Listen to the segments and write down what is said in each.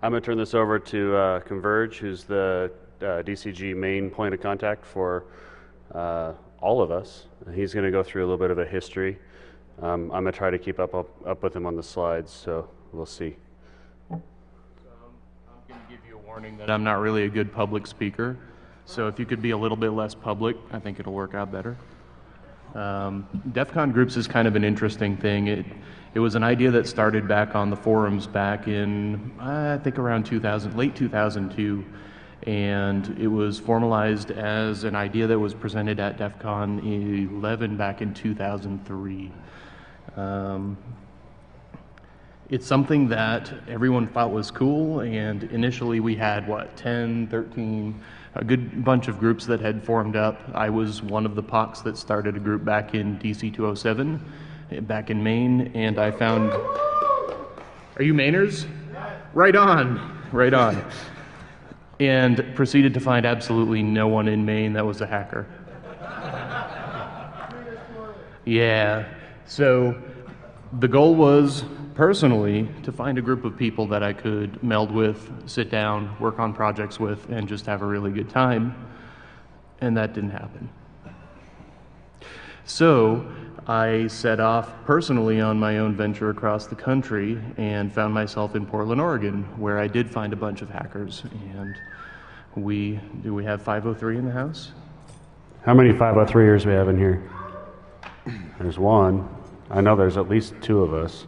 I'm going to turn this over to Converge, who's the DCG main point of contact for all of us. He's going to go through a little bit of a history. I'm going to try to keep up with him on the slides, so we'll see. I'm going to give you a warning that I'm not really a good public speaker, so if you could be a little bit less public, I think it'll work out better. Defcon groups is kind of an interesting thing. It was an idea that started back on the forums back in, I think around late 2002, and it was formalized as an idea that was presented at Defcon 11 back in 2003. It's something that everyone thought was cool, and initially we had, 10, 13, a good bunch of groups that had formed up. I was one of the POCs that started a group back in DC 207, back in Maine, and I found... Are you Mainers? Right on, right on. And proceeded to find absolutely no one in Maine that was a hacker. Yeah, so the goal was, personally, to find a group of people that I could meld with, sit down, work on projects with, and just have a really good time, and that didn't happen. So I set off personally on my own venture across the country and found myself in Portland, Oregon, where I did find a bunch of hackers. And do we have 503 in the house? How many 503ers we have in here? There's one. I know there's at least two of us.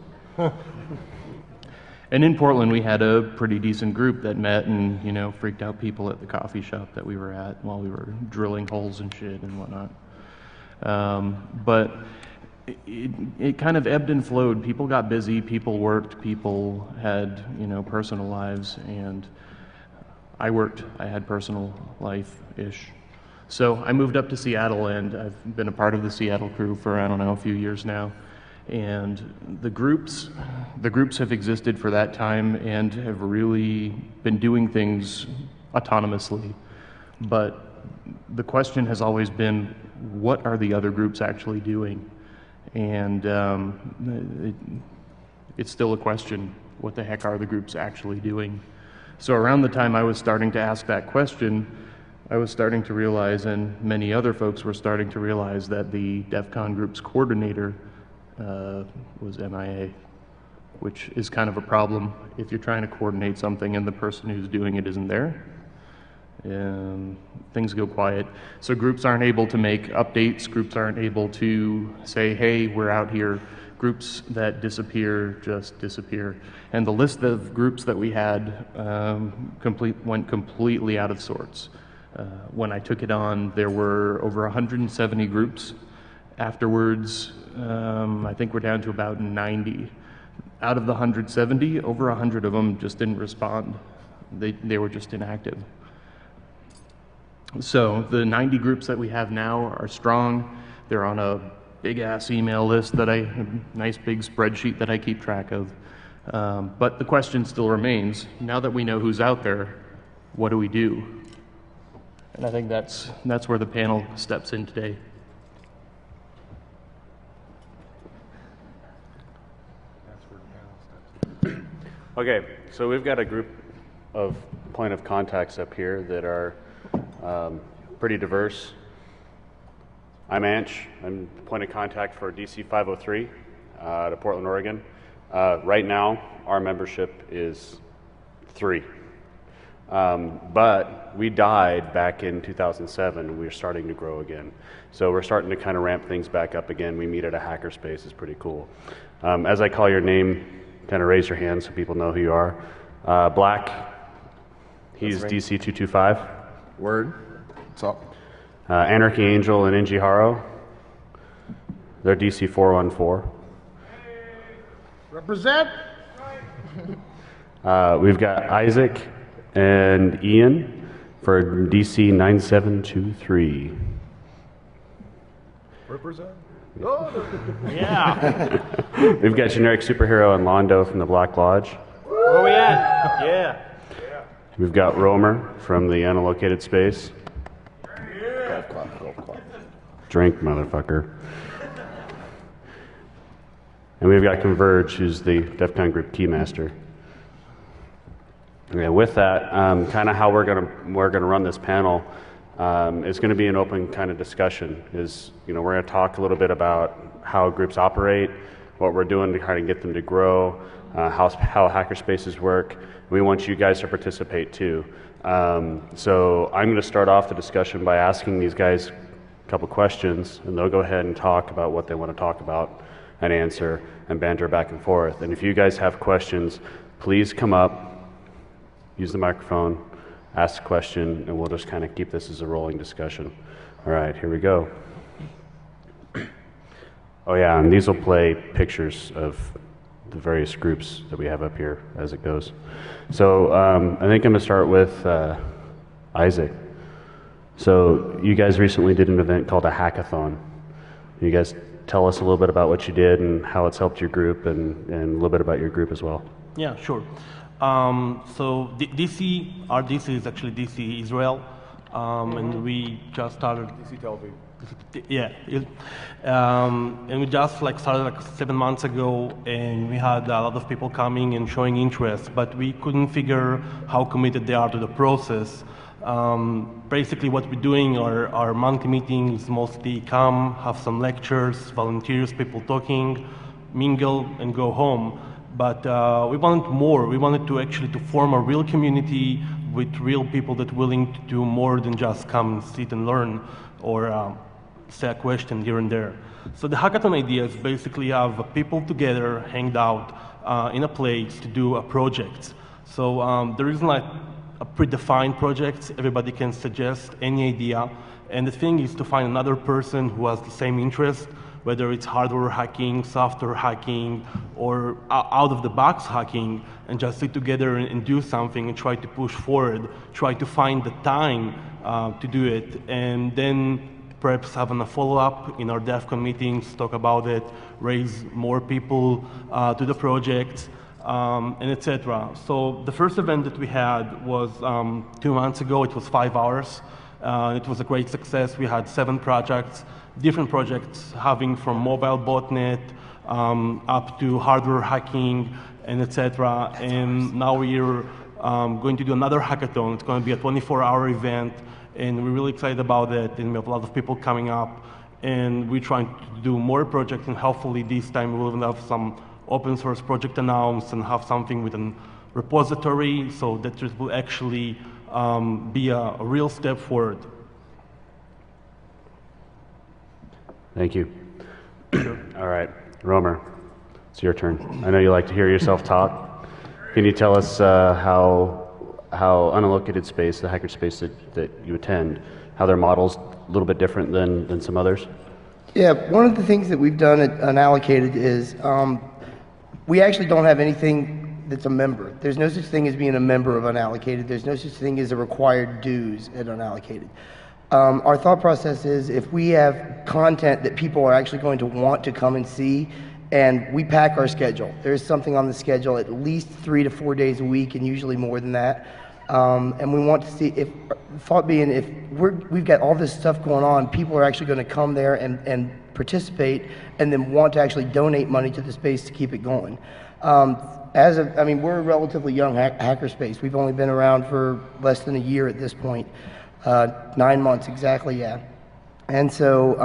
And in Portland, we had a pretty decent group that met and, freaked out people at the coffee shop that we were at while we were drilling holes and shit and whatnot. But it kind of ebbed and flowed. People got busy, people worked, people had, personal lives, and I worked. I had personal life-ish. So I moved up to Seattle, and I've been a part of the Seattle crew for, a few years now. And the groups have existed for that time and have really been doing things autonomously. But the question has always been, what are the other groups actually doing? And it's still a question, what the heck are the groups actually doing? So around the time I was starting to ask that question, I was starting to realize, and many other folks were starting to realize, that the DEFCON group's coordinator was MIA, which is kind of a problem if you're trying to coordinate something and the person who's doing it isn't there. Things go quiet. So groups aren't able to make updates, groups aren't able to say, hey, we're out here. Groups that disappear just disappear. And the list of groups that we had went completely out of sorts. When I took it on, there were over 170 groups. Afterwards, I think we're down to about 90. Out of the 170, over 100 of them just didn't respond. They were just inactive. So the 90 groups that we have now are strong. They're on a big-ass email list a nice big spreadsheet that I keep track of. But the question still remains, now that we know who's out there, what do we do? And I think that's where the panel steps in today. Okay, so we've got a group of point of contacts up here that are pretty diverse. I'm Anch. I'm point of contact for DC 503 out of Portland, Oregon. Right now, our membership is 3. But we died back in 2007. We're starting to grow again. So we're starting to kind of ramp things back up again. We meet at a Hackerspace. It's pretty cool. As I call your name, kind of raise your hand so people know who you are. Black, he's right. DC 225. Word. What's up? Anarchy Angel and Injiharo, they're DC 414. Represent. We've got Isaac and Ian for DC 9723. Represent. Yeah. We've got Generic Superhero and Londo from the Black Lodge. Where we at? Yeah. We've got Romer from the Unallocated Space. Golf club. Drink, motherfucker. And we've got Converge, who's the DEFCON group keymaster. Okay, with that, kind of how we're gonna run this panel is going to be an open kind of discussion. We're going to talk a little bit about how groups operate, what we're doing to kind of get them to grow, how hackerspaces work. We want you guys to participate too. So I'm going to start off the discussion by asking these guys a couple questions, and they'll go ahead and talk about what they want to talk about and answer and banter back and forth. And if you guys have questions, please come up, use the microphone, ask a question, and we'll just kind of keep this as a rolling discussion. All right, here we go. Oh yeah, and these will play pictures of the various groups that we have up here as it goes. So I think I'm gonna start with Isaac. So you guys recently did an event called a hackathon. You guys tell us a little bit about what you did and how it's helped your group, and a little bit about your group as well. Yeah, sure. So our DC is actually DC Israel, and we just started. DC Tel Aviv. Yeah, and we just started 7 months ago, and we had a lot of people coming and showing interest, but we couldn't figure how committed they are to the process. Basically, what we're doing are our monthly meetings, mostly come, have some lectures, volunteers, people talking, mingle, and go home. But we wanted more. We wanted to actually form a real community with real people that are willing to do more than just come and sit and learn or say a question here and there. So the hackathon idea is basically have people together, hanged out in a place to do a project. So there isn't a predefined project. Everybody can suggest any idea. And the thing is to find another person who has the same interest, whether it's hardware hacking, software hacking, or out-of-the-box hacking, and just sit together and do something and try to push forward, try to find the time to do it, and then perhaps having a follow-up in our Defcon meetings, talk about it, raise more people to the project, and etc. So the first event that we had was 2 months ago. It was 5 hours. It was a great success. We had 7 projects, different projects, having from mobile botnet up to hardware hacking and etc. And now we're going to do another hackathon. It's going to be a 24-hour event, and we're really excited about it. And we have a lot of people coming up, and we're trying to do more projects. And hopefully this time we'll have some open source project announced and have something with a repository, so that it will actually be a real step forward. Thank you. All right, Romer, it's your turn. I know you like to hear yourself talk. Can you tell us how unallocated space, the hackerspace that you attend, how their model's a little bit different than some others? Yeah, one of the things that we've done at Unallocated is we actually don't have anything that's a member. There's no such thing as being a member of Unallocated. There's no such thing as a required dues at Unallocated. Our thought process is if we have content that people are actually going to want to come and see, and we pack our schedule. There's something on the schedule at least 3 to 4 days a week, and usually more than that. And we want to see, if thought being, if we've got all this stuff going on, people are actually going to come there and participate, and then want to actually donate money to the space to keep it going. We're a relatively young hackerspace. We've only been around for less than a year at this point. 9 months exactly, yeah. And so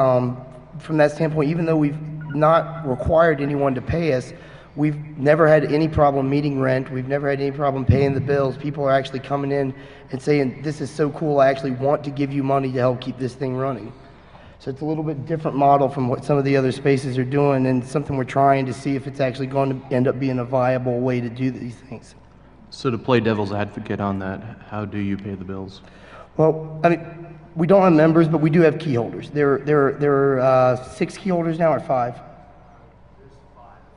from that standpoint, even though we've not required anyone to pay us, we've never had any problem meeting rent. We've never had any problem paying the bills. People are actually coming in and saying, this is so cool, I actually want to give you money to help keep this thing running. So it's a little bit different model from what some of the other spaces are doing, and something we're trying to see if it's actually going to end up being a viable way to do these things. So to play devil's advocate on that, how do you pay the bills? Well, we don't have members, but we do have key holders. There are 6 key holders now, or 5?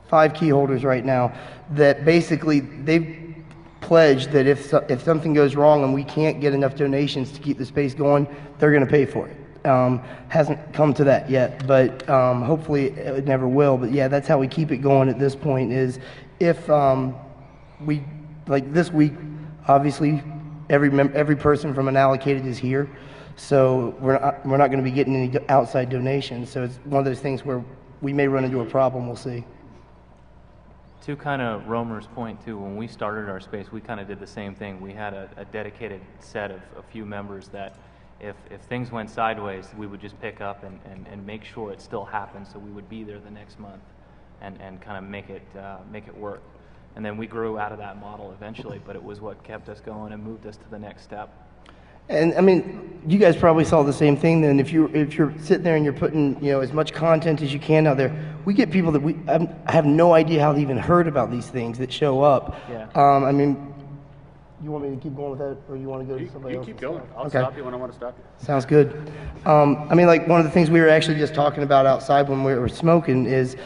5 key holders right now that basically they've pledged that if something goes wrong and we can't get enough donations to keep the space going, they're going to pay for it. Hasn't come to that yet, but hopefully it never will. But yeah, that's how we keep it going at this point, is if we, like this week, obviously every person from Unallocated is here, so we're not going to be getting any outside donations. So it's one of those things where we may run into a problem. We'll see. To kind of Romer's point too, when we started our space, we kind of did the same thing. We had a dedicated set of a few members that if things went sideways, we would just pick up and make sure it still happened, so we would be there the next month and kind of make it work. And then we grew out of that model eventually, but it was what kept us going and moved us to the next step. And I mean, you guys probably saw the same thing then. If you're sitting there and you're putting, you know, as much content as you can out there, we get people that I have no idea how they even heard about these things that show up. Yeah. I mean, you want me to keep going with that, or you want to go to somebody else? You keep going. I'll Okay. stop you when I want to stop you. Sounds good. I mean, like one of the things we were actually just talking about outside when we were smoking is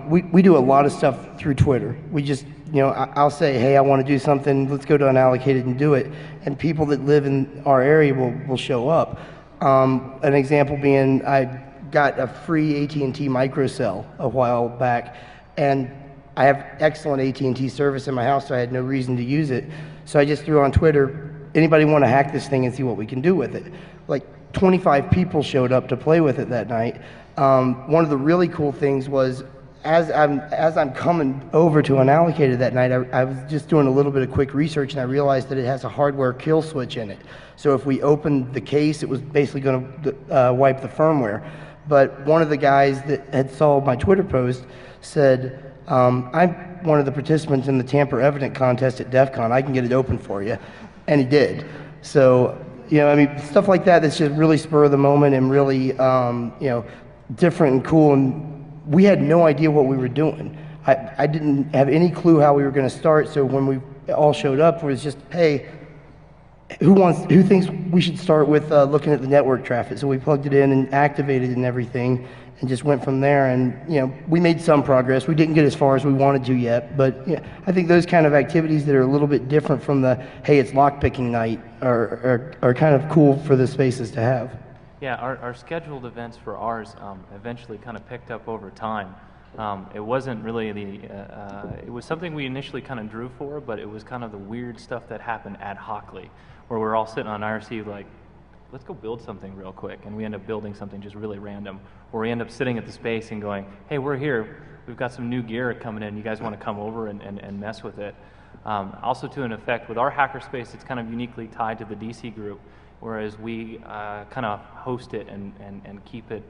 we do a lot of stuff through Twitter. We just, you know, I'll say, hey, I want to do something, let's go to Unallocated and do it. And people that live in our area will show up. An example being, I got a free AT&T microcell a while back, and I have excellent AT&T service in my house, so I had no reason to use it. So I just threw on Twitter, anybody want to hack this thing and see what we can do with it? Like 25 people showed up to play with it that night. One of the really cool things was, as I'm coming over to Unallocated that night, I was just doing a little bit of quick research, and I realized that it has a hardware kill switch in it. So if we opened the case, it was basically going to wipe the firmware. But one of the guys that had saw my Twitter post said, I'm one of the participants in the tamper evident contest at Defcon. I can get it open for you. And he did. So, you know, I mean, stuff like that that's just really spur of the moment and really, you know, different and cool. And we had no idea what we were doing. I didn't have any clue how we were going to start. So when we all showed up, it was just, hey, who thinks we should start with looking at the network traffic? So we plugged it in and activated and everything, and just went from there. And you know, we made some progress. We didn't get as far as we wanted to yet, but yeah, I think those kind of activities that are a little bit different from the hey, it's lockpicking night are kind of cool for the spaces to have. Yeah, our scheduled events for ours eventually kind of picked up over time. It wasn't really it was something we initially kind of drew for, but it was kind of the weird stuff that happened ad hocly, where we're all sitting on IRC like, let's go build something real quick, and we end up building something just really random, or we end up sitting at the space and going, hey, we're here, we've got some new gear coming in, you guys want to come over and mess with it. Also to an effect, with our hackerspace, it's kind of uniquely tied to the DC group, whereas we kind of host it and keep it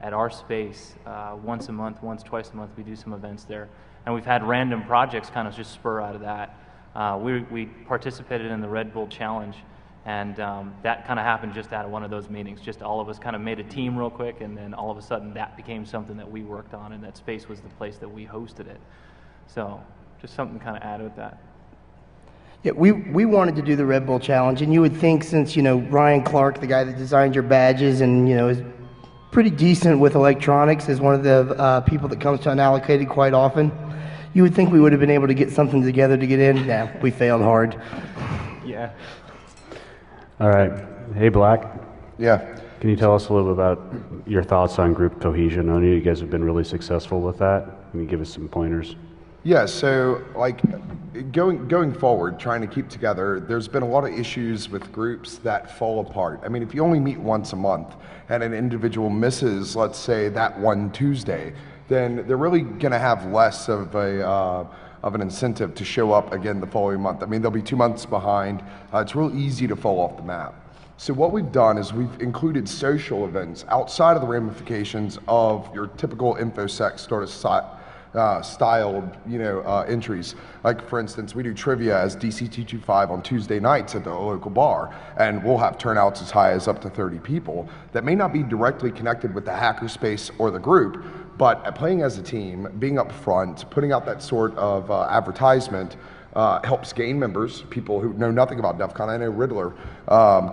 at our space once a month, twice a month. We do some events there, and we've had random projects kind of just spur out of that. We participated in the Red Bull Challenge, and that kind of happened just out of one of those meetings. Just all of us kind of made a team real quick, and then all of a sudden that became something that we worked on, and that space was the place that we hosted it. So just something to kind of add with that. Yeah, we wanted to do the Red Bull Challenge, and you would think, since, you know, Ryan Clark, the guy that designed your badges and, you know, is pretty decent with electronics, as one of the people that comes to Unallocated quite often, you would think we would have been able to get something together to get in. Nah, we failed hard. Yeah. All right. Hey, Black. Yeah. Can you tell us a little bit about your thoughts on group cohesion? I know you guys have been really successful with that. Can you give us some pointers? Yeah, so like going forward, trying to keep together, there's been a lot of issues with groups that fall apart. I mean, if you only meet once a month and an individual misses, let's say, that one Tuesday, then they're really going to have less of an incentive to show up again the following month. I mean, they'll be 2 months behind. It's real easy to fall off the map. So what we've done is we've included social events outside of the ramifications of your typical InfoSec sort of styled, you know, entries. Like, for instance, we do trivia as DC225 on Tuesday nights at the local bar, and we'll have turnouts as high as up to 30 people that may not be directly connected with the hackerspace or the group, but playing as a team, being up front, putting out that sort of advertisement helps gain members, people who know nothing about DEF CON. I know Riddler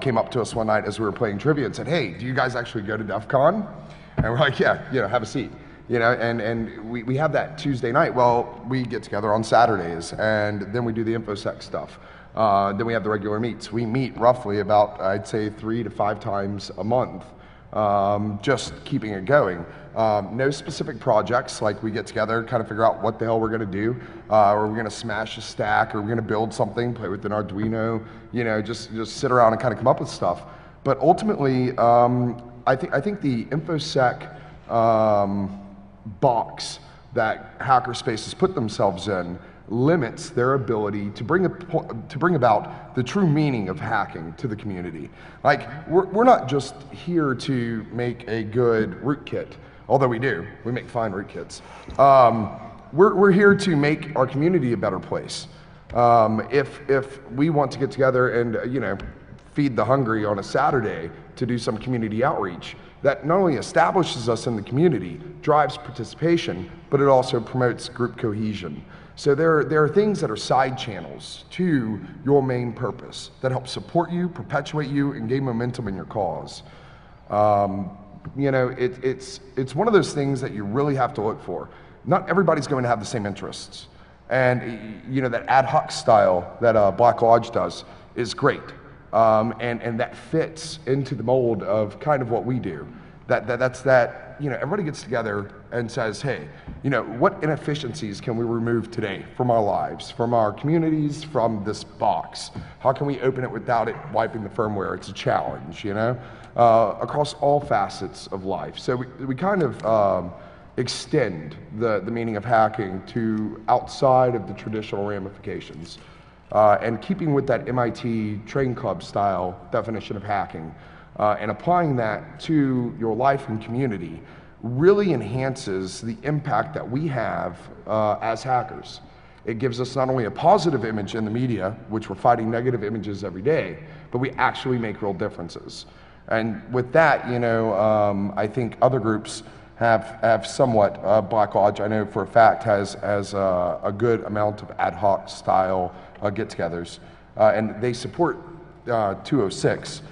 came up to us one night as we were playing trivia and said, hey, do you guys actually go to DEF CON? And we're like, yeah, you know, have a seat. You know, and we have that Tuesday night. Well, we get together on Saturdays, and then we do the InfoSec stuff. Then we have the regular meets. We meet roughly about, I'd say, 3 to 5 times a month, just keeping it going. No specific projects, like we get together, kind of figure out what the hell we're going to do. Are we going to smash a stack? Are we going to build something, play with an Arduino? You know, just sit around and kind of come up with stuff. But ultimately, I think the InfoSec box that Hackerspaces put themselves in limits their ability to bring about the true meaning of hacking to the community. Like, we're not just here to make a good rootkit, although we do. We make fine rootkits. We're here to make our community a better place. If we want to get together and feed the hungry on a Saturday to do some community outreach, that not only establishes us in the community, drives participation, but it also promotes group cohesion. So there are things that are side channels to your main purpose that help support you, perpetuate you, and gain momentum in your cause. It's one of those things that you really have to look for. Not everybody's going to have the same interests. And that ad hoc style that Black Lodge does is great. And that fits into the mold of kind of what we do. Everybody gets together and says, hey, what inefficiencies can we remove today from our lives, from our communities, from this box? How can we open it without it wiping the firmware? It's a challenge, across all facets of life. So we kind of extend the meaning of hacking to outside of the traditional ramifications. And keeping with that MIT Train Club style definition of hacking, and applying that to your life and community really enhances the impact that we have as hackers. It gives us not only a positive image in the media, which we're fighting negative images every day, but we actually make real differences. And with that, I think other groups have somewhat, Black Lodge, I know for a fact, has a good amount of ad hoc style get-togethers, and they support 206,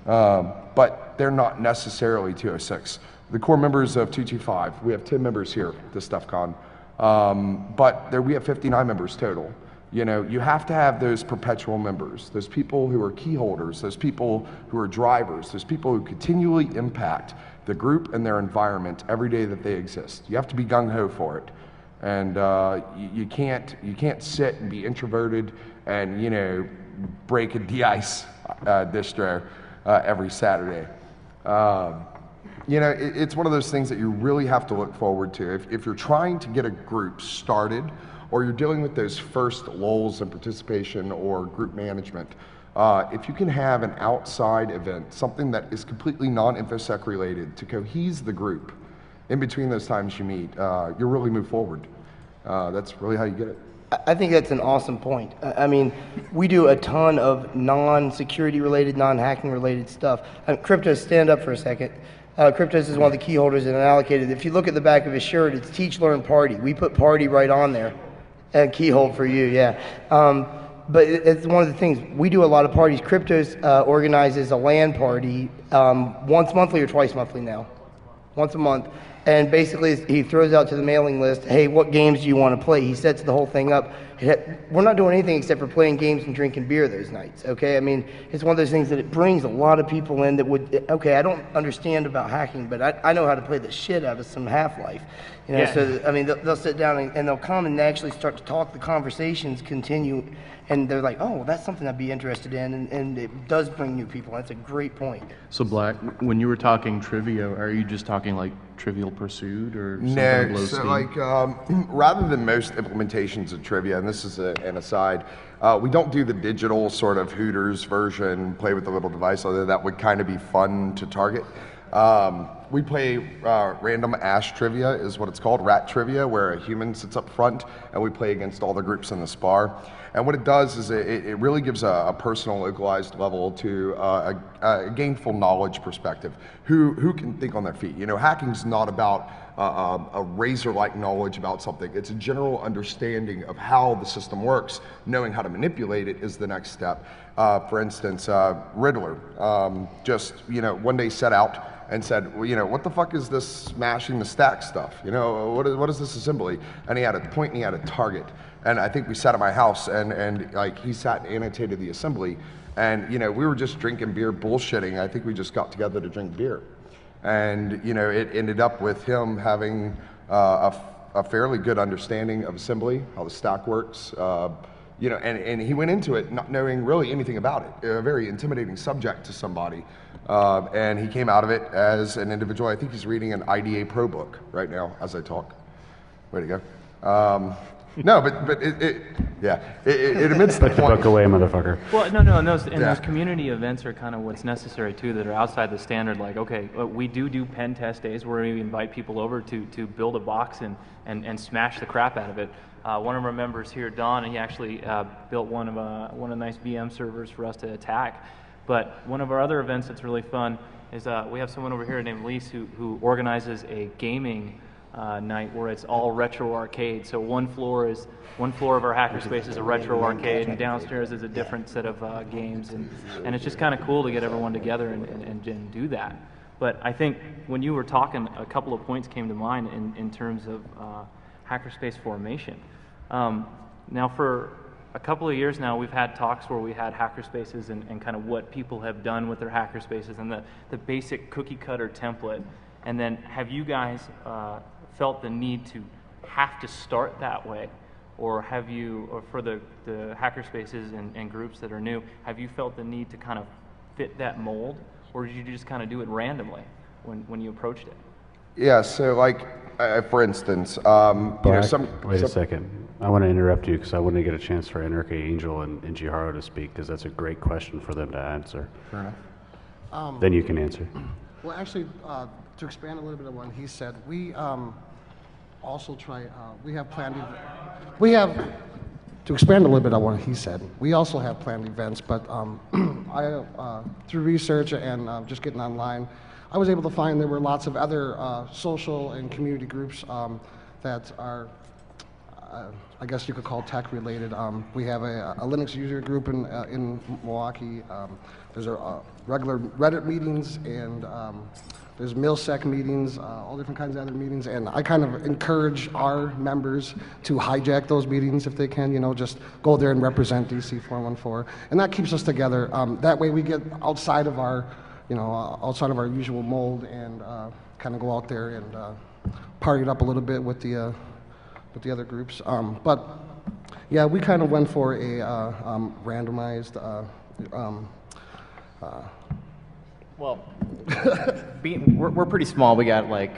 but they're not necessarily 206. The core members of 225, we have 10 members here at this Defcon, but we have 59 members total. You have to have those perpetual members, those people who are key holders, those people who are drivers, those people who continually impact the group and their environment every day that they exist. You have to be gung-ho for it. And you can't sit and be introverted and break a de-ice distro every Saturday. It's one of those things that you really have to look forward to. If you're trying to get a group started, or you're dealing with those first lulls in participation or group management, if you can have an outside event, something that is completely non-InfoSec related to cohese the group in between those times you meet, you'll really move forward. That's really how you get it. I think that's an awesome point. I mean, we do a ton of non-security related, non-hacking related stuff. Cryptos, stand up for a second. Cryptos is one of the key holders in Unallocated. If you look at the back of his shirt, it's Teach, Learn, Party. We put party right on there. And key hold for you, yeah. But it's one of the things, we do a lot of parties. Cryptos organizes a LAN party once monthly or twice monthly now. Once a month. And basically, he throws out to the mailing list, hey, what games do you want to play? He sets the whole thing up. We're not doing anything except for playing games and drinking beer those nights, okay? I mean, it's one of those things that it brings a lot of people in that would, okay, I don't understand about hacking, but I know how to play the shit out of some Half-Life. Yeah. So, I mean, they'll sit down and they'll come and they actually start to talk, the conversations continue, and they're like, oh, well, that's something I'd be interested in, and it does bring new people. That's a great point. So Black, when you were talking trivia, are you just talking like Trivial Pursuit or something No, below so steam? like rather than most implementations of trivia, and this is an aside, we don't do the digital sort of Hooters version, play with the little device, although that would kind of be fun to target. We play random ash trivia is what it's called, rat trivia, where a human sits up front and we play against all the groups in the spar. And what it does is it really gives a personal, localized level to a gainful knowledge perspective. Who can think on their feet? Hacking's not about a razor-like knowledge about something. It's a general understanding of how the system works. Knowing how to manipulate it is the next step. For instance, Riddler just one day set out and said, well, what the fuck is this smashing the stack stuff? What is this assembly? And he had a point and he had a target. And I think we sat at my house and like he sat and annotated the assembly. And we were just drinking beer, bullshitting. I think we just got together to drink beer. And it ended up with him having a fairly good understanding of assembly, how the stack works. And he went into it not knowing really anything about it. A very intimidating subject to somebody. And he came out of it as an individual. I think he's reading an IDA Pro book right now as I talk, Way to go. No, but it admits the Put the point. book away, motherfucker. Well, no, and those Yeah. community events are kind of what's necessary too, that are outside the standard. Like, okay, we do pen test days where we invite people over to build a box and smash the crap out of it. One of our members here, Don, he actually built one of a nice VM servers for us to attack. But one of our other events that's really fun is we have someone over here named Lise who organizes a gaming night where it's all retro arcade. So one floor of our hackerspace is a retro arcade, and downstairs is a different set of games, and it's just kind of cool to get everyone together and do that. But I think when you were talking, a couple of points came to mind in terms of hackerspace formation. Now for a couple of years now, we've had talks where we had hackerspaces and kind of what people have done with their hackerspaces and the basic cookie cutter template. And then have you guys felt the need to have to start that way? Or have you, or for the hackerspaces and groups that are new, have you felt the need to kind of fit that mold? Or did you just kind of do it randomly when you approached it? Yeah, so like, for instance, you know, Wait a second. I want to interrupt you because I want to get a chance for NRK Angel and Njiharo to speak because that's a great question for them to answer. Fair enough. Then you can answer. Well, actually, to expand a little bit on what he said, we also try, we have planned, to expand a little bit on what he said, we also have planned events, but through research and just getting online, I was able to find there were lots of other social and community groups that are, I guess you could call tech related. We have a Linux user group in Milwaukee. There's regular Reddit meetings, and there's MilSec meetings, all different kinds of other meetings, and I kind of encourage our members to hijack those meetings if they can, you know, just go there and represent DC 414, and that keeps us together. That way we get outside of our, you know, outside of our usual mold and kind of go out there and party it up a little bit with the other groups. But yeah, we kind of went for a randomized. Well, we're pretty small. We got like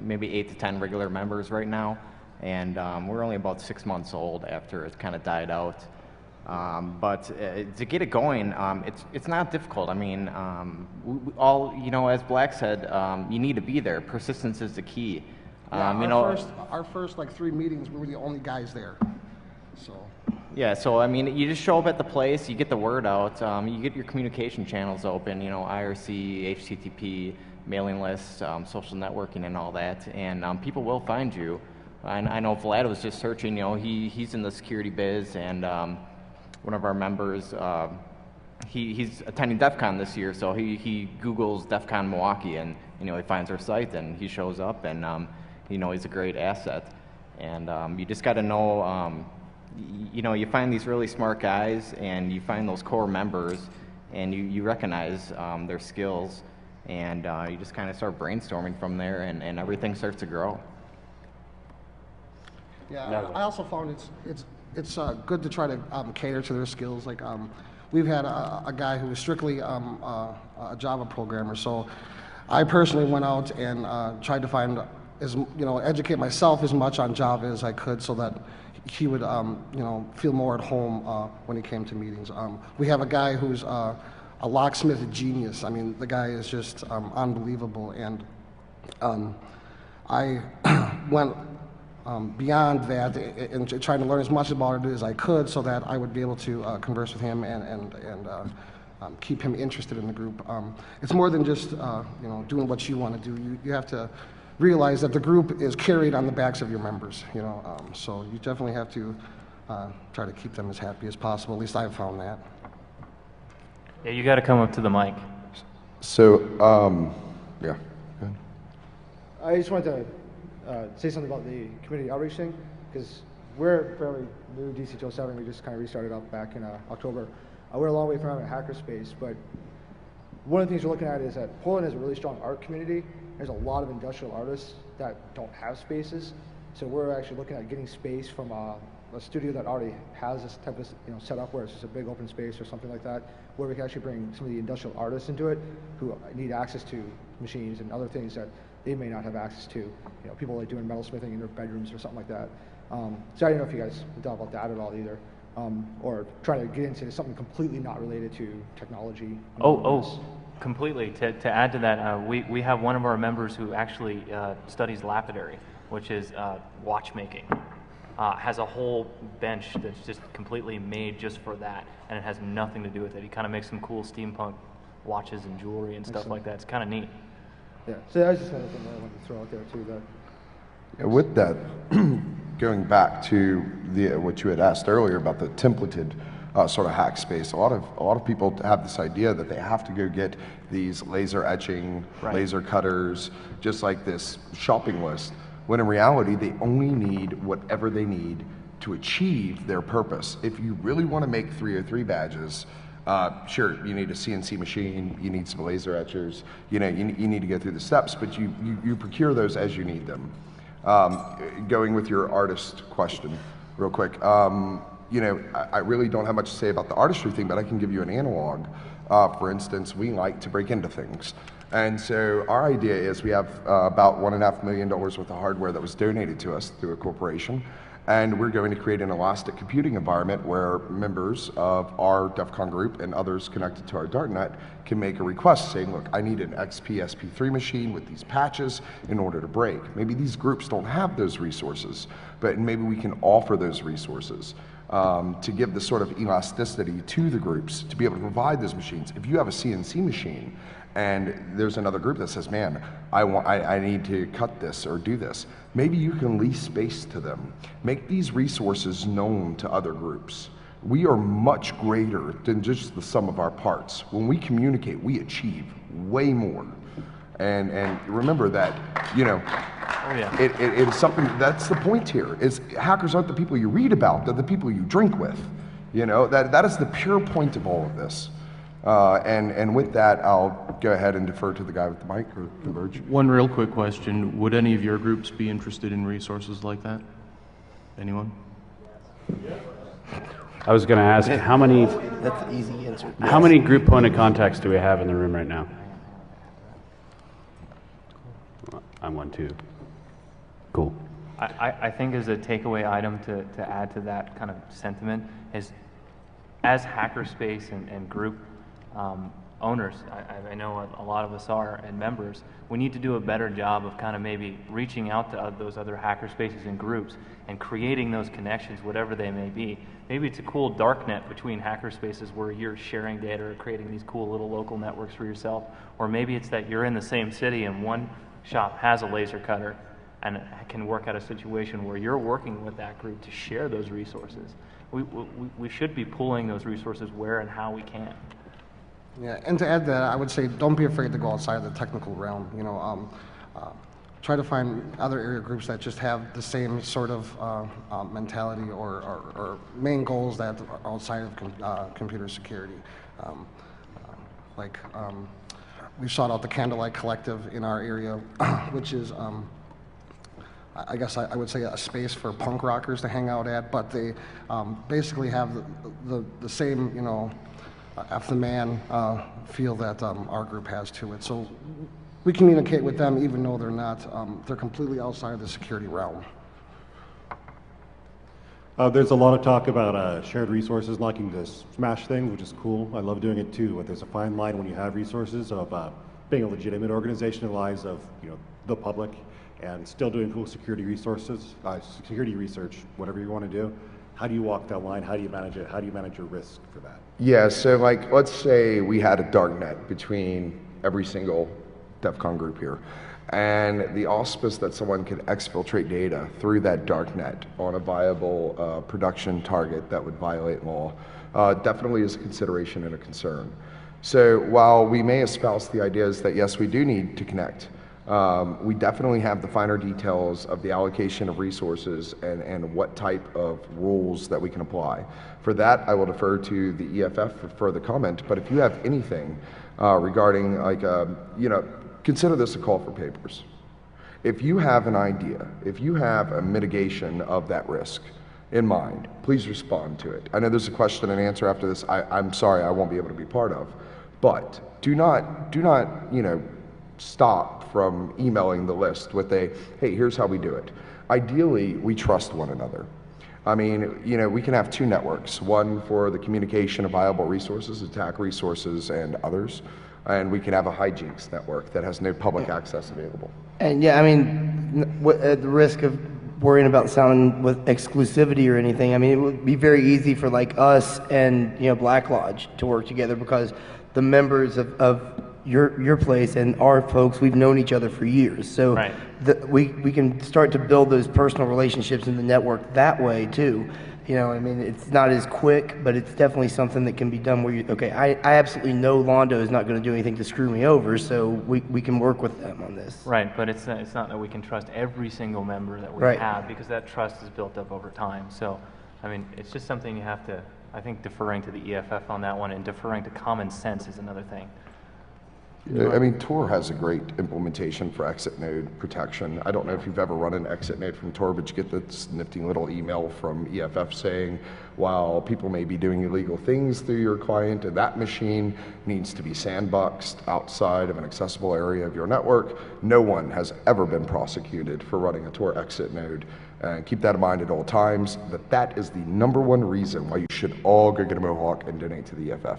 maybe 8 to 10 regular members right now, and we're only about 6 months old after it kind of died out. But to get it going, it's not difficult. I mean, all, you know, as Black said, you need to be there. Persistence is the key. Yeah, you know, our first like 3 meetings, we were the only guys there. So. yeah, so I mean, you just show up at the place, you get the word out, you get your communication channels open, you know, IRC, HTTP, mailing lists, social networking and all that, and people will find you. I know Vlad was just searching, you know, he's in the security biz, and one of our members, he's attending Defcon this year, so he Googles Defcon Milwaukee, and, you know, he finds our site, and he shows up, and, you know, he's a great asset. And you just got to know, you know, you find these really smart guys, and you find those core members, and you recognize their skills, and you just kind of start brainstorming from there, and everything starts to grow. Yeah, I also found it's good to try to cater to their skills. Like we've had a guy who was strictly a Java programmer, so I personally went out and tried to find, educate myself as much on Java as I could, so that he would, feel more at home when he came to meetings. We have a guy who's a locksmith genius. I mean, the guy is just unbelievable, and I went beyond that and trying to learn as much about it as I could, so that I would be able to converse with him and keep him interested in the group. It's more than just doing what you want to do. You have to realize that the group is carried on the backs of your members. So you definitely have to try to keep them as happy as possible. At least I've found that. Yeah, you got to come up to the mic. So, yeah. I just wanted to say something about the community outreach thing, because we're fairly new, DC 207. We just kind of restarted up back in October. We're a long way from having a hackerspace, but one of the things we're looking at is that Portland has a really strong art community. There's a lot of industrial artists that don't have spaces, so we're actually looking at getting space from a studio that already has this type of setup, where it's just a big open space or something like that, where we can actually bring some of the industrial artists into it who need access to machines and other things that they may not have access to. You know, people like doing metalsmithing in their bedrooms or something like that. So I don't know if you guys thought about that at all either, or try to get into something completely not related to technology. Completely. To add to that, we have one of our members who actually studies lapidary, which is watchmaking. Has a whole bench that's just completely made just for that, and it has nothing to do with it. He kind of makes some cool steampunk watches and jewelry and stuff like that. It's kind of neat. Yeah, so that was just another thing that I wanted to throw out there too. That With that, going back to what you had asked earlier about the templated sort of hack space, a lot of people have this idea that they have to go get these laser etching, laser cutters, just like this shopping list, when in reality they only need whatever they need to achieve their purpose. If you really want to make 303 badges, sure, you need a CNC machine, you need some laser etchers, you need to go through the steps, but you procure those as you need them. Going with your artist question real quick, I really don't have much to say about the artistry thing, but I can give you an analog. For instance, we like to break into things. And so our idea is we have about $1.5 million worth of hardware that was donated to us through a corporation. And we're going to create an elastic computing environment where members of our Defcon group and others connected to our darknet can make a request saying, look, I need an XP SP3 machine with these patches in order to break. Maybe these groups don't have those resources, but maybe we can offer those resources to give the sort of elasticity to the groups to be able to provide those machines. If you have a CNC machine and there's another group that says, man, I need to cut this or do this, maybe you can lease space to them. Make these resources known to other groups. We are much greater than just the sum of our parts. When we communicate, we achieve way more. And remember that, it is something, that's the point here, is hackers aren't the people you read about, they're the people you drink with. That is the pure point of all of this. And with that, I'll go ahead and defer to the guy with the mic or Converge. One real quick question. Would any of your groups be interested in resources like that? Anyone? I was going to ask, how many That's the easy answer. how many group point of contacts do we have in the room right now? I'm one too. Cool. I think as a takeaway item to add to that kind of sentiment is, as Hackerspace and group owners, I know a lot of us are, and members, we need to do a better job of kind of maybe reaching out to those other hackerspaces and groups and creating those connections, whatever they may be. Maybe it's a cool darknet between hackerspaces where you're sharing data or creating these cool little local networks for yourself, or maybe it's that you're in the same city and one shop has a laser cutter and can work out a situation where you're working with that group to share those resources. We should be pulling those resources where and how we can. Yeah, and to add that, I would say don't be afraid to go outside of the technical realm. Try to find other area groups that just have the same sort of mentality or main goals that are outside of computer security. We sought out the Candlelight Collective in our area, which is, I guess I would say, a space for punk rockers to hang out at, but they basically have the same, F the man feel that our group has to it. So we communicate with them even though they're not, they're completely outside of the security realm. There's a lot of talk about shared resources, liking to smash things, which is cool. I love doing it too, but there's a fine line when you have resources of being a legitimate organization in the lives of the public and still doing cool security resources, security research, whatever you want to do. How do you walk that line? How do you manage it? How do you manage your risk for that? Yeah, so let's say we had a darknet between every single Defcon group here, and the auspice that someone could exfiltrate data through that darknet on a viable production target that would violate law definitely is a consideration and a concern. So while we may espouse the ideas that yes, we do need to connect, we definitely have the finer details of the allocation of resources and what type of rules that we can apply. For that, I will defer to the EFF for further comment, but if you have anything regarding consider this a call for papers. If you have an idea, if you have a mitigation of that risk in mind, please respond to it. I know there's a question and answer after this I'm sorry I won't be able to be part of, but do not stop from emailing the list with a, hey, here's how we do it. Ideally, we trust one another. I mean, you know, we can have two networks, one for the communication of viable resources, attack resources, and others, and we can have a hijinks network that has no public access available. And yeah, I mean, at the risk of worrying about sounding with exclusivity or anything, I mean, it would be very easy for like us and, you know, Black Lodge to work together, because the members of your place and our folks, we've known each other for years. So Right. we can start to build those personal relationships in the network that way too. You know, I mean, it's not as quick, but it's definitely something that can be done where you, okay, I absolutely know Londo is not going to do anything to screw me over, so we can work with them on this. Right, but it's not that we can trust every single member that we Right. have, because that trust is built up over time. So, I mean, it's just something you have to, I think deferring to the EFF on that one and deferring to common sense is another thing. I mean, Tor has a great implementation for exit node protection. I don't know if you've ever run an exit node from Tor, but you get this nifty little email from EFF saying, while people may be doing illegal things through your client, and that machine needs to be sandboxed outside of an accessible area of your network, no one has ever been prosecuted for running a Tor exit node. And keep that in mind at all times, that is the #1 reason why you should all go get a Mohawk and donate to the EFF.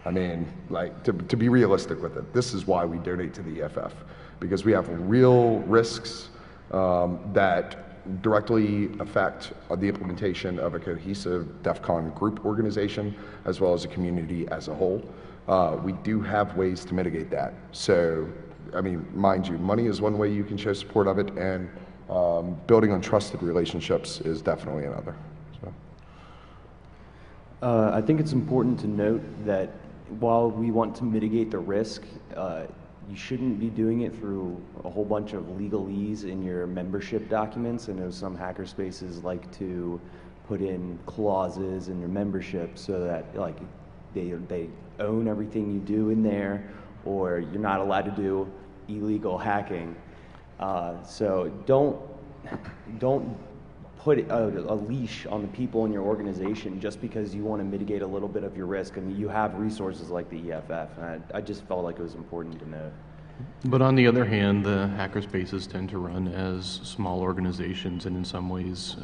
I mean, like, to be realistic with it, this is why we donate to the EFF, because we have real risks that directly affect the implementation of a cohesive Defcon group organization, as well as a community as a whole. We do have ways to mitigate that. So, I mean, mind you, money is one way you can show support of it, and building on trusted relationships is definitely another. So. I think it's important to note that while we want to mitigate the risk, you shouldn't be doing it through a whole bunch of legalese in your membership documents. I know some hackerspaces like to put in clauses in your membership so that like they own everything you do in there, or you're not allowed to do illegal hacking. So don't put a leash on the people in your organization just because you want to mitigate a little bit of your risk. I mean, you have resources like the EFF, and I just felt like it was important to note. But on the other hand, the hackerspaces tend to run as small organizations, and in some ways,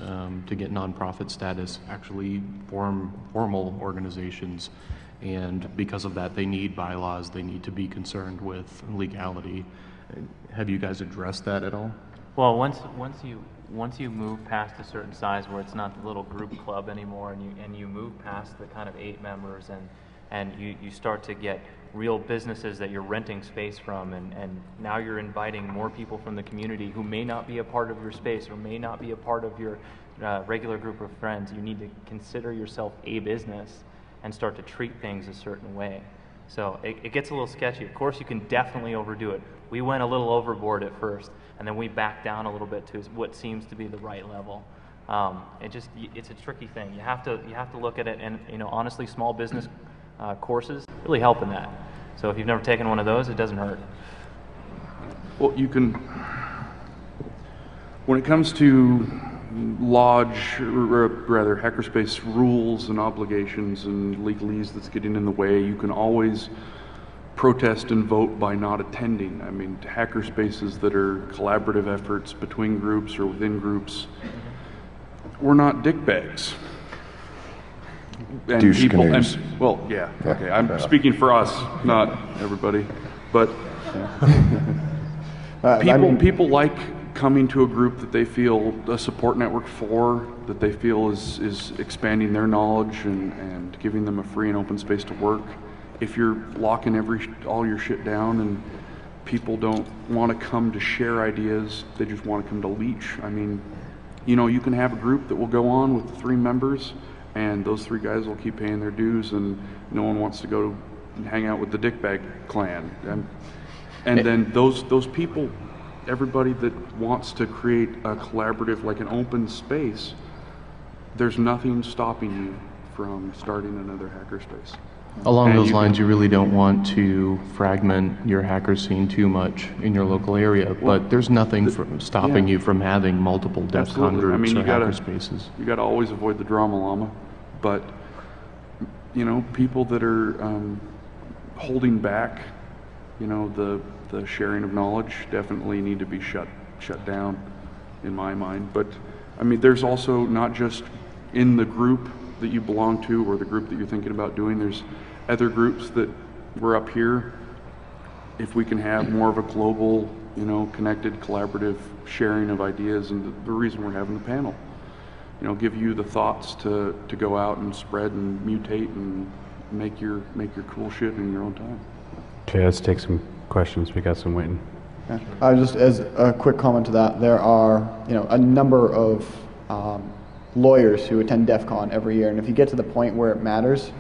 to get nonprofit status, actually formal organizations. And because of that, they need bylaws, they need to be concerned with legality. Have you guys addressed that at all? Well, once you move past a certain size where it's not the little group club anymore, and you move past the kind of 8 members, and you start to get real businesses that you're renting space from, and now you're inviting more people from the community who may not be a part of your space or may not be a part of your regular group of friends. You need to consider yourself a business and start to treat things a certain way. So it gets a little sketchy. Of course, you can definitely overdo it. We went a little overboard at first, and then we backed down a little bit to what seems to be the right level. It's a tricky thing. You have to look at it, and honestly, small business courses really help in that. So if you've never taken one of those, it doesn't hurt. Well, you can, when it comes to lodge, or rather hackerspace rules and obligations and legalese that's getting in the way, you can always protest and vote by not attending. I mean, hackerspaces that are collaborative efforts between groups or within groups, we're not dickbags. And Douche people, canoes. well, yeah, okay, I'm speaking for us, not everybody, but people like coming to a group that they feel a support network for, that they feel is expanding their knowledge and giving them a free and open space to work. If you're locking all your shit down and people don't want to come to share ideas, they just want to come to leech. I mean, you can have a group that will go on with 3 members, and those 3 guys will keep paying their dues, and no one wants to go and hang out with the dickbag clan. And then those people, everybody that wants to create a collaborative, like an open space, there's nothing stopping you from starting another hackerspace. Along those lines, you really don't want to fragment your hacker scene too much in your local area, but there's nothing stopping you from having multiple Defcon groups or hackerspaces. You got to always avoid the drama llama, but people that are holding back you know, the sharing of knowledge definitely need to be shut down in my mind. But I mean, there's also not just in the group that you belong to or the group that you're thinking about doing, there's other groups that we're up here. If we can have more of a global, you know, connected, collaborative sharing of ideas, and the reason we're having the panel, you know, give you the thoughts to go out and spread and mutate and make your cool shit in your own time. Okay, let's take some questions. We got some waiting. Just as a quick comment to that, there are, you know, a number of lawyers who attend Defcon every year, and if you get to the point where it matters,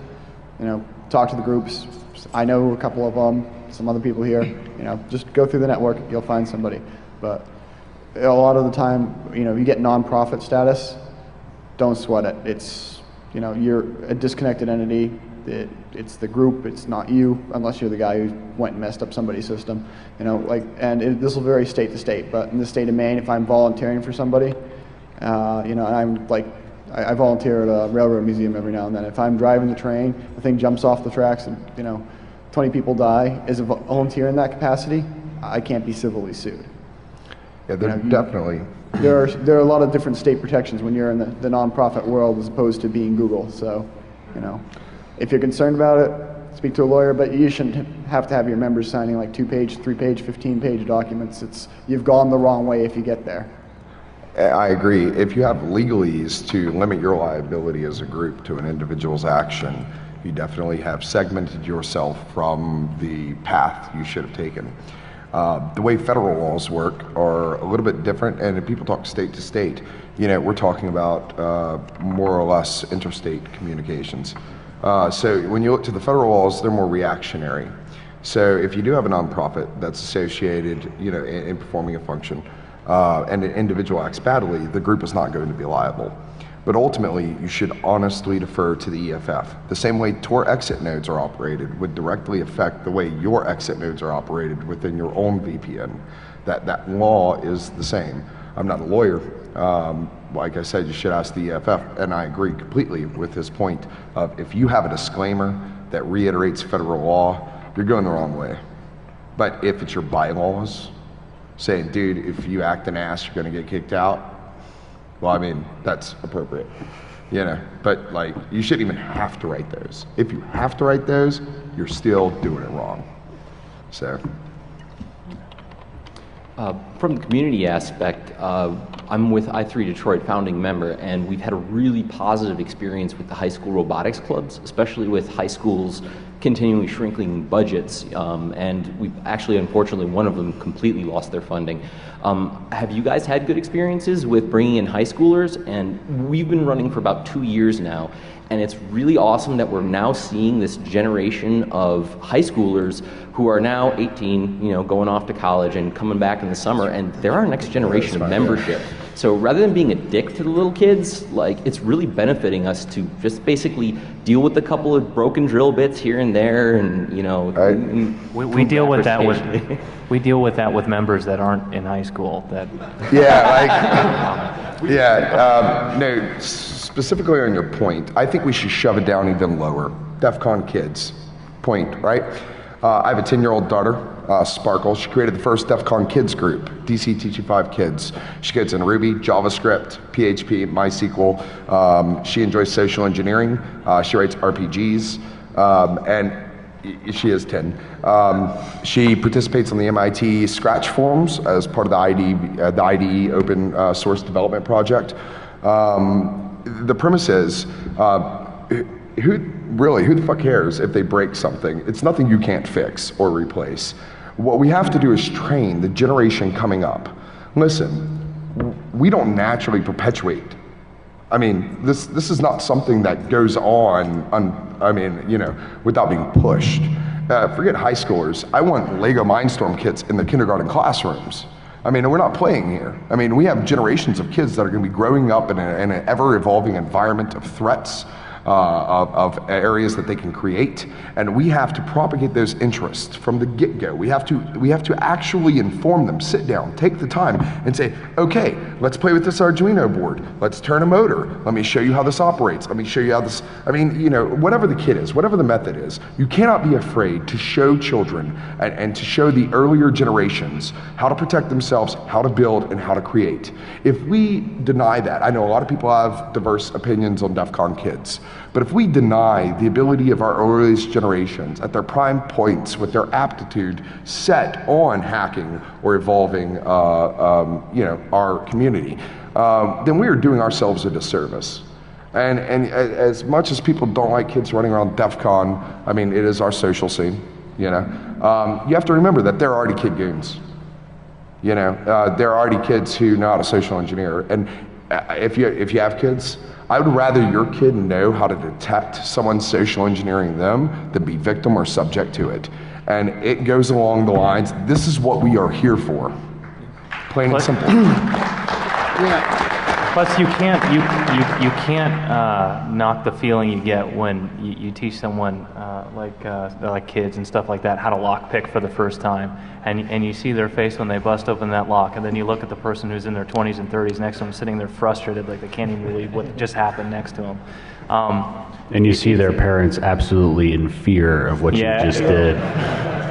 you know, talk to the groups. I know a couple of them, some other people here, you know, just go through the network, you'll find somebody. But a lot of the time, you know, you get nonprofit status, don't sweat it. It's, you know, you're a disconnected entity. It's the group, it's not you, unless you're the guy who went and messed up somebody's system. You know, like, and this will vary state to state, but in the state of Maine, if I'm volunteering for somebody, you know, and I'm like, I volunteer at a railroad museum every now and then. If I'm driving the train, the thing jumps off the tracks and, you know, 20 people die, as a volunteer in that capacity, I can't be civilly sued. Yeah, definitely. There are a lot of different state protections when you're in the nonprofit world as opposed to being Google. So, you know, if you're concerned about it, speak to a lawyer, but you shouldn't have to have your members signing like 2-page, 3-page, 15-page documents. You've gone the wrong way if you get there. I agree. If you have legalese to limit your liability as a group to an individual's action, you definitely have segmented yourself from the path you should have taken. The way federal laws work are a little bit different, and if people talk state to state, you know, we're talking about more or less interstate communications. So when you look to the federal laws, they're more reactionary. So if you do have a nonprofit that's associated, you know, in performing a function, and an individual acts badly, the group is not going to be liable. But ultimately, you should honestly defer to the EFF. The same way Tor exit nodes are operated would directly affect the way your exit nodes are operated within your own VPN. That law is the same. I'm not a lawyer. Like I said, you should ask the EFF, and I agree completely with his point of if you have a disclaimer that reiterates federal law, you're going the wrong way. But if it's your bylaws, saying, dude, if you act an ass, you're gonna get kicked out, well, I mean, that's appropriate, you know, but like, you shouldn't even have to write those. If you have to write those, you're still doing it wrong, so. From the community aspect, I'm with I3 Detroit, founding member, and we've had a really positive experience with the high school robotics clubs, especially with high schools continually shrinking budgets, and we've actually, unfortunately, one of them completely lost their funding. Have you guys had good experiences with bringing in high schoolers? And we've been running for about 2 years now, and it's really awesome that we're now seeing this generation of high schoolers who are now 18, you know, going off to college and coming back in the summer, and they're our next generation of membership. So rather than being a dick to the little kids, like, it's really benefiting us to just basically deal with a couple of broken drill bits here and there, and, you know, we deal with that with we deal with that with members that aren't in high school. That no. Specifically on your point, I think we should shove it down even lower. Defcon kids, point, right? I have a 10-year-old daughter, Sparkle. She created the first Defcon kids group, DC Teaching 5 Kids. She gets in Ruby, JavaScript, PHP, MySQL. She enjoys social engineering. She writes RPGs, and she is 10. She participates on the MIT Scratch forums as part of the IDE open source development project. The premise is, who the fuck cares if they break something? It's nothing you can't fix or replace. What we have to do is train the generation coming up. Listen, we don't naturally perpetuate. I mean, this is not something that goes on, I mean, you know, without being pushed. Forget high schoolers. I want Lego Mindstorm kits in the kindergarten classrooms. I mean, we're not playing here. I mean, we have generations of kids that are going to be growing up in an ever-evolving environment of threats. of areas that they can create, and we have to propagate those interests from the get-go. We have to actually inform them, sit down, take the time, and say, okay, let's play with this Arduino board. Let's turn a motor. Let me show you how this operates. Let me show you how this. I mean, you know, whatever the kit is, whatever the method is, you cannot be afraid to show children and to show the earlier generations how to protect themselves, how to build, and how to create. If we deny that, I know a lot of people have diverse opinions on Defcon kids, but if we deny the ability of our earliest generations at their prime points with their aptitude set on hacking or evolving, you know, our community, then we are doing ourselves a disservice. And as much as people don't like kids running around Defcon, I mean, it is our social scene, you know. You have to remember that they're already kid goons. You know, there are already kids who know how to social engineer. And if you have kids, I would rather your kid know how to detect someone social engineering them than be victim or subject to it. And it goes along the lines, this is what we are here for. Plain and simple. Plus, you can't knock the feeling you get when you teach someone like kids and stuff like that how to lockpick for the first time, and you see their face when they bust open that lock, and then you look at the person who's in their 20s and 30s next to them sitting there frustrated, like they can't even believe what just happened next to them. And you see their parents absolutely in fear of what you just did.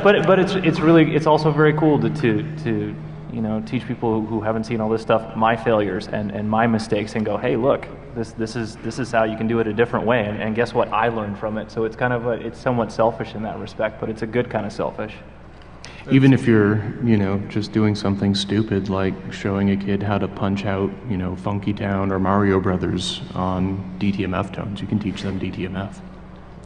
But it's also very cool to you know, teach people who haven't seen all this stuff, my failures and my mistakes, and go, hey, look, this is how you can do it a different way, and guess what? I learned from it. So it's kind of it's somewhat selfish in that respect, but it's a good kind of selfish. Even if you're, you know, just doing something stupid like showing a kid how to punch out, you know, Funky Town or Mario Brothers on DTMF tones, you can teach them DTMF.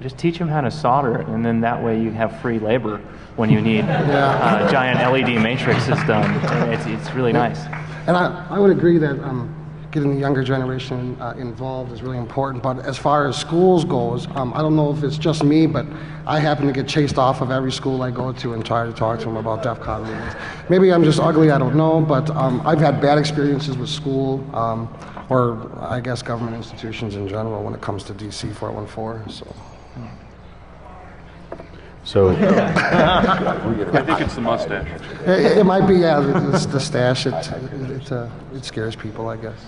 Just teach them how to solder, and then that way you have free labor when you need giant LED matrices done. It's really nice. And I would agree that getting the younger generation involved is really important. But as far as schools goes, I don't know if it's just me, but I happen to get chased off of every school I go to and try to talk to them about DEFCON rules. Maybe I'm just ugly, I don't know, but I've had bad experiences with school, or I guess government institutions in general when it comes to DC 414. So I think it's the mustache. It might be, yeah, it's the stash. It scares people, I guess.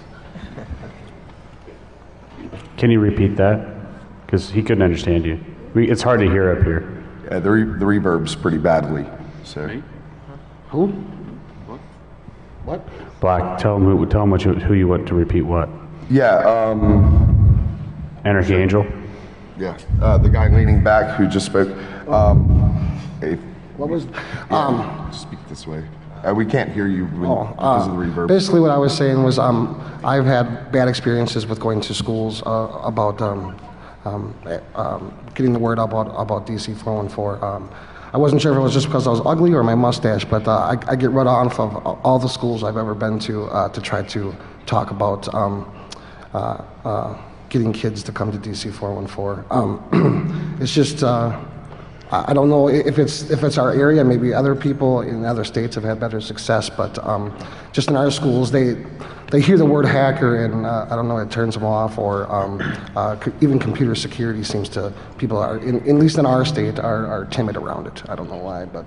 Can you repeat that? Because he couldn't understand you. It's hard to hear up here. Yeah, the reverb's pretty badly. So. Who? What? Black, tell him who you want to repeat what. Yeah. Anarchy Angel. Yeah, the guy leaning back who just spoke. What was? Speak this way. We can't hear you because of the reverb. Basically, what I was saying was, I've had bad experiences with going to schools about getting the word about DC 414. I wasn't sure if it was just because I was ugly or my mustache, but I get run off of all the schools I've ever been to try to talk about getting kids to come to DC 414. It's just, I don't know if it's our area. Maybe other people in other states have had better success, but just in our schools, they hear the word hacker and I don't know, it turns them off, or even computer security seems to, people are, at least in our state, are timid around it. I don't know why, but.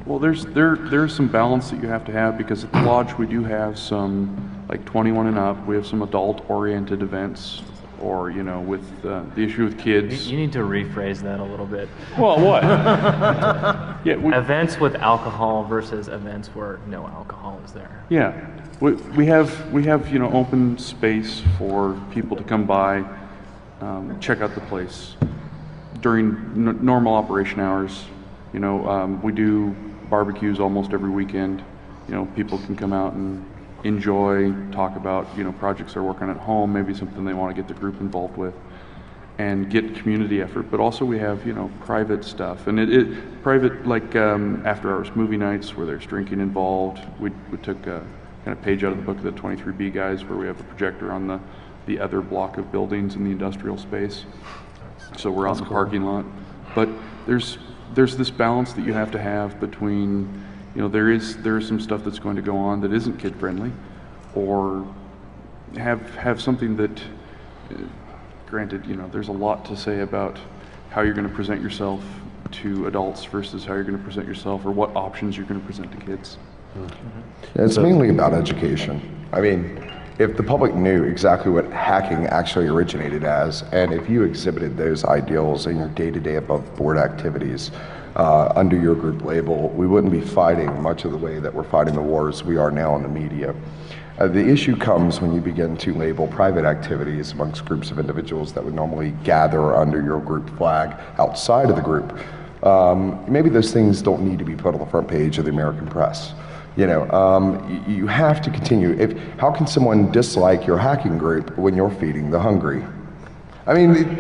Well, there's some balance that you have to have, because at the lodge we do have some, like 21 and up, we have some adult-oriented events. Or, you know, with the issue with kids. You need to rephrase that a little bit. Well, what? Events with alcohol versus events where no alcohol is there. Yeah, we have you know, open space for people to come by, check out the place during normal operation hours. You know, we do barbecues almost every weekend. You know, people can come out and enjoy, talk about, you know, projects they're working at home, maybe something they want to get the group involved with, and get community effort. But also we have, you know, private stuff, and private, like after hours movie nights where there's drinking involved. We took a kind of page out of the book of the 23B guys, where we have a projector on the other block of buildings in the industrial space. So we're out in the parking lot. But there's this balance that you have to have between, you know, there is some stuff that's going to go on that isn't kid friendly, or have something that granted, you know, there's a lot to say about how you're going to present yourself to adults versus how you're going to present yourself, or what options you're going to present to kids. It's mainly about education. I mean, if the public knew exactly what hacking actually originated as, and if you exhibited those ideals in your day-to-day above-board activities under your group label, we wouldn't be fighting much of the way that we're fighting the wars we are now in the media. The issue comes when you begin to label private activities amongst groups of individuals that would normally gather under your group flag outside of the group. Maybe those things don't need to be put on the front page of the American press. You know, you have to continue. How can someone dislike your hacking group when you're feeding the hungry? I mean,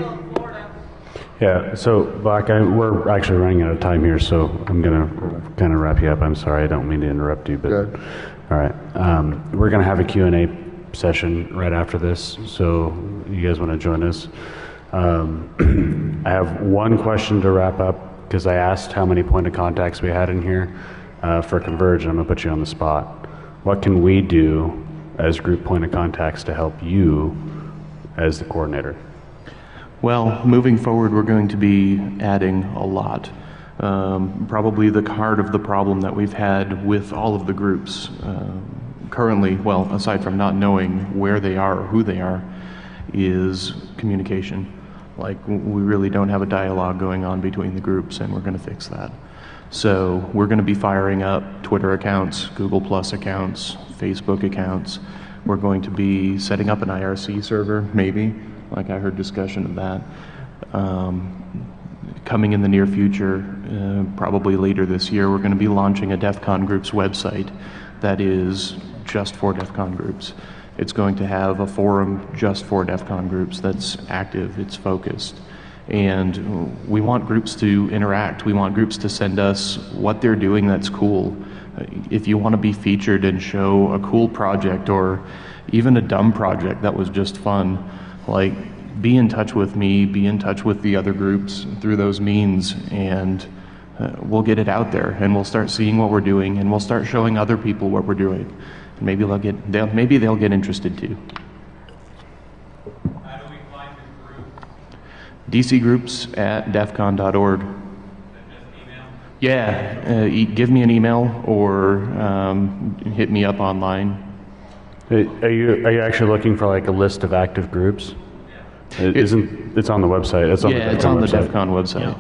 yeah, so Black, we're actually running out of time here, so I'm going to kind of wrap you up. I'm sorry, I don't mean to interrupt you, but good. All right. We're going to have a Q&A session right after this, so you guys want to join us. I have one question to wrap up, because I asked how many point of contacts we had in here for Converge, and I'm going to put you on the spot. What can we do as group point of contacts to help you as the coordinator? Well, moving forward, we're going to be adding a lot. Probably the heart of the problem that we've had with all of the groups currently, well, aside from not knowing where they are or who they are, is communication. Like, we really don't have a dialogue going on between the groups, and we're going to fix that. So we're going to be firing up Twitter accounts, Google Plus accounts, Facebook accounts. We're going to be setting up an IRC server, maybe, like I heard discussion of that. Coming in the near future, probably later this year, we're going to be launching a Defcon groups website that is just for Defcon groups. It's going to have a forum just for Defcon groups that's active, it's focused. And we want groups to interact. We want groups to send us what they're doing that's cool. If you want to be featured and show a cool project or even a dumb project that was just fun, like, be in touch with me, be in touch with the other groups through those means, and we'll get it out there, and we'll start seeing what we're doing, and we'll start showing other people what we're doing. And maybe they'll get interested too. How do we find the group? dcgroups@defcon.org. Yeah, give me an email or hit me up online. Are you actually looking for like a list of active groups? It's on the website. It's on the Defcon website. Yeah.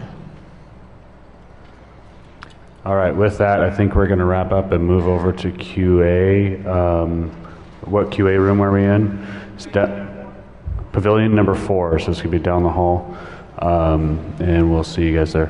All right, with that, I think we're going to wrap up and move over to QA. What QA room are we in? It's Pavilion number 4, so it's going to be down the hall. And we'll see you guys there.